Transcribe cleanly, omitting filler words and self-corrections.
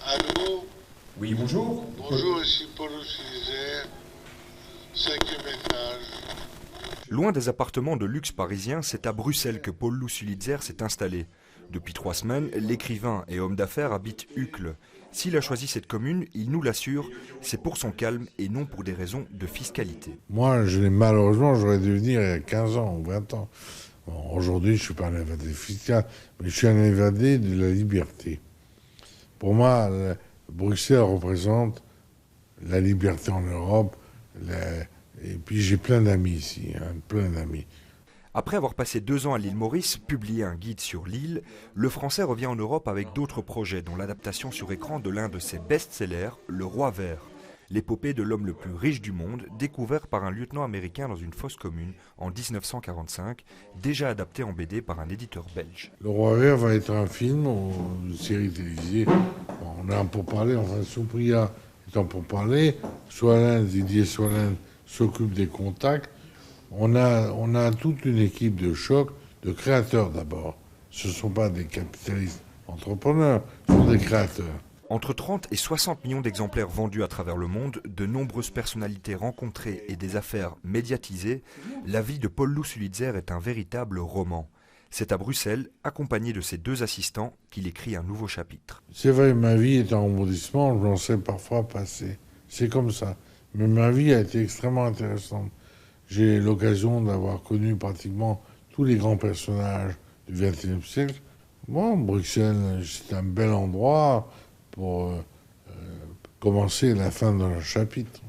Allô? Oui, bonjour. Bonjour, ici Paul Sullizer, 5e étage. Loin des appartements de luxe parisiens, c'est à Bruxelles que Paul Sulitzer s'est installé. Depuis 3 semaines, l'écrivain et homme d'affaires habite Uccle. S'il a choisi cette commune, il nous l'assure, c'est pour son calme et non pour des raisons de fiscalité. Moi, malheureusement, j'aurais dû venir il y a 15 ans ou 20 ans. Bon, aujourd'hui, je ne suis pas un évadé fiscal, mais je suis un évadé de la liberté. Pour moi, Bruxelles représente la liberté en Europe. Et puis j'ai plein d'amis ici, plein d'amis. Après avoir passé 2 ans à l'île Maurice, publié un guide sur l'île, le Français revient en Europe avec d'autres projets, dont l'adaptation sur écran de l'un de ses best-sellers, Le Roi Vert, l'épopée de l'homme le plus riche du monde, découvert par un lieutenant américain dans une fosse commune en 1945, déjà adapté en BD par un éditeur belge. Le Roi Vert va être un film ou une série télévisée. Bon, on a un pourparler, enfin Soupria est en pourparler, Didier Soilin s'occupe des contacts. On a toute une équipe de choc, de créateurs d'abord. Ce ne sont pas des capitalistes entrepreneurs, ce sont des créateurs. Entre 30 et 60 millions d'exemplaires vendus à travers le monde, de nombreuses personnalités rencontrées et des affaires médiatisées, la vie de Paul Sulitzer est un véritable roman. C'est à Bruxelles, accompagné de ses 2 assistants, qu'il écrit un nouveau chapitre. C'est vrai, ma vie est en rebondissement, je m'en sais parfois passer. C'est comme ça. Mais ma vie a été extrêmement intéressante. J'ai l'occasion d'avoir connu pratiquement tous les grands personnages du XXe siècle. Bon, Bruxelles, c'est un bel endroit pour commencer la fin d'un chapitre.